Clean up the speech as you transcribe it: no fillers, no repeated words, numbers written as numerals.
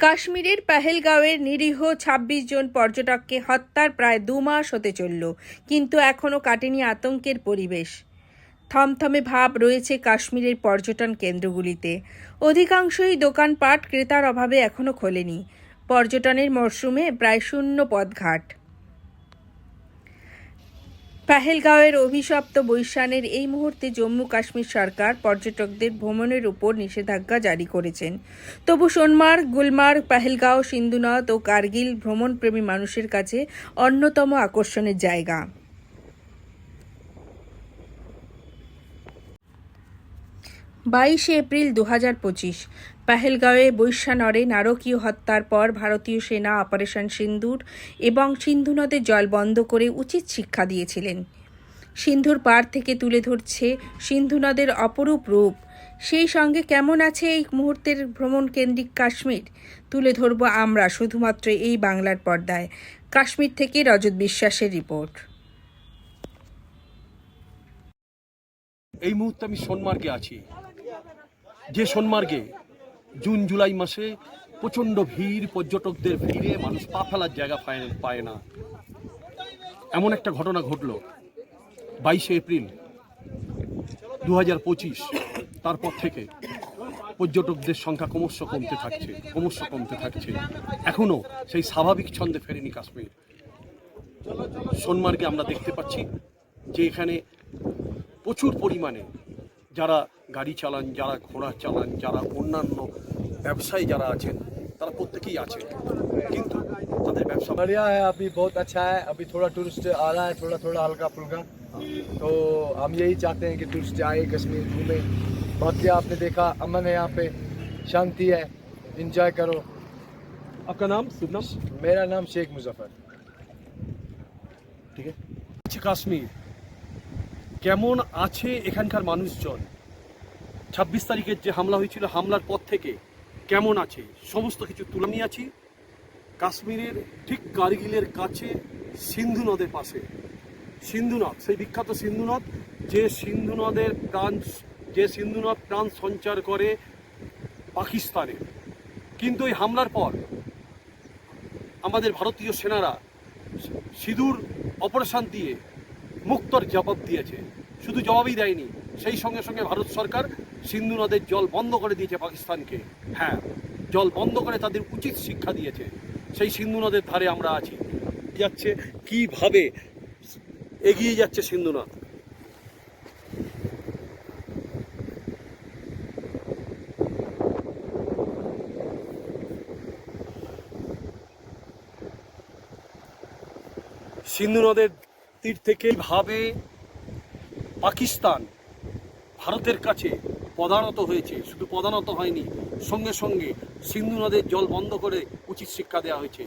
কাশ্মীরের পেহেলগাঁওয়ের নিরীহ ২৬ জন পর্যটককে হত্যার প্রায় ২ মাস হতে চলল, কিন্তু এখনও কাটেনি আতঙ্কের পরিবেশ। থমথমে ভাব রয়েছে কাশ্মীরের পর্যটন কেন্দ্রগুলিতে। অধিকাংশই দোকানপাট ক্রেতার অভাবে এখনও খোলেনি। পর্যটনের মরশুমে প্রায় শূন্য পথঘাট। পেহেলগাঁওয়ের অভিশপ্ত বৈশানের এই মুহূর্তে জম্মু কাশ্মীর সরকার পর্যটকদের ভ্রমণের উপর নিষেধাজ্ঞা জারি করেছেন। তবু সোনমার্গ, গুলমার্গ, পেহেলগাঁও, সিন্ধুনদ ও কার্গিল ভ্রমণপ্রেমী মানুষের কাছে অন্যতম আকর্ষণের জায়গা। 22 এপ্রিল 2025 পেহেলগাঁওয়ে বৈশ্যানরে নারকীয় হত্যার পর ভারতীয় সেনা অপারেশন সিন্দুর এবং সিন্ধু নদে জল বন্ধ করে উচিত শিক্ষা দিয়েছিলেন। সিন্ধুর পাড় থেকে তুলে ধরছে সিন্ধু নদের অপরূপ রূপ। সেই সঙ্গে কেমন আছে এই মুহূর্তের ভ্রমণ কেন্দ্রিক কাশ্মীর, তুলে ধরব আমরা শুধুমাত্র এই বাংলার পর্দায়। কাশ্মীর থেকে রজত বিশ্বাসের রিপোর্ট। এই মুহূর্তে আমি সোনমার্গে আছি, যে সোনমার্গে জুন জুলাই মাসে প্রচণ্ড ভিড়, পর্যটকদের ভিড়ে মানুষ পা ফেলার জায়গা পায় না। এমন একটা ঘটনা ঘটল 22 এপ্রিল 2025। তারপর থেকে পর্যটকদের সংখ্যা ক্রমশ কমতে থাকছে। এখনও সেই স্বাভাবিক ছন্দে ফেরেনি কাশ্মীর। সোনমার্গে আমরা দেখতে পাচ্ছি যে এখানে প্রচুর পরিমাণে যারা গাড়ি চালান, যারা ঘোড়া চালান, যারা অন্যান্য ব্যবসায়ী যারা আছেন, তারা প্রত্যেকেই আছেন, কিন্তু তাদের ব্যবসা बढ़िया है। अभी बहुत अच्छा है। अभी थोड़ा टूरिस्ट आ रहा है, थोड़ा हल्का फुल्का। तो हम यही चाहते हैं कि टूरिस्ट आए, कश्मीर घूमे। बाकी आपने देखा अमन है, यहाँ पे शांति है, एंजॉय करो। आपका नाम, शुभ नाम? मेरा नाम शेख मुजफ्फर। ঠিক আছে। কাশ্মীর কেমন আছে এখানকার মানুষজন? 26 তারিখের যে হামলা হয়েছিল, হামলার পর থেকে কেমন আছে সমস্ত কিছু তুলে নিয়ে আছি। কাশ্মীরের ঠিক কার্গিলের কাছে সিন্ধু নদের পাশে সিন্ধু নদ, সেই বিখ্যাত সিন্ধু নদ, যে সিন্ধু নদ প্রাণ সঞ্চার করে পাকিস্তানে। কিন্তু এই হামলার পর আমাদের ভারতীয় সেনারা সিঁদুর অপারেশন দিয়ে মুক্তর জবাব দিয়েছে। শুধু জবাবই দেয়নি, সেই সঙ্গে সঙ্গে ভারত সরকার সিন্ধু নদের জল বন্ধ করে দিয়েছে পাকিস্তানকে। হ্যাঁ, জল বন্ধ করে তাদের উচিত শিক্ষা দিয়েছে। সেই সিন্ধু নদের ধারে আমরা আছি। যাচ্ছে কিভাবে এগিয়ে যাচ্ছে সিন্ধু নদ। সিন্ধু নদের তীর থেকে ভাবে পাকিস্তান ভারতের কাছে পদানত হয়েছে। শুধু পদানত হয়নি, সঙ্গে সঙ্গে সিন্ধু নদের জল বন্ধ করে উচিত শিক্ষা দেওয়া হয়েছে।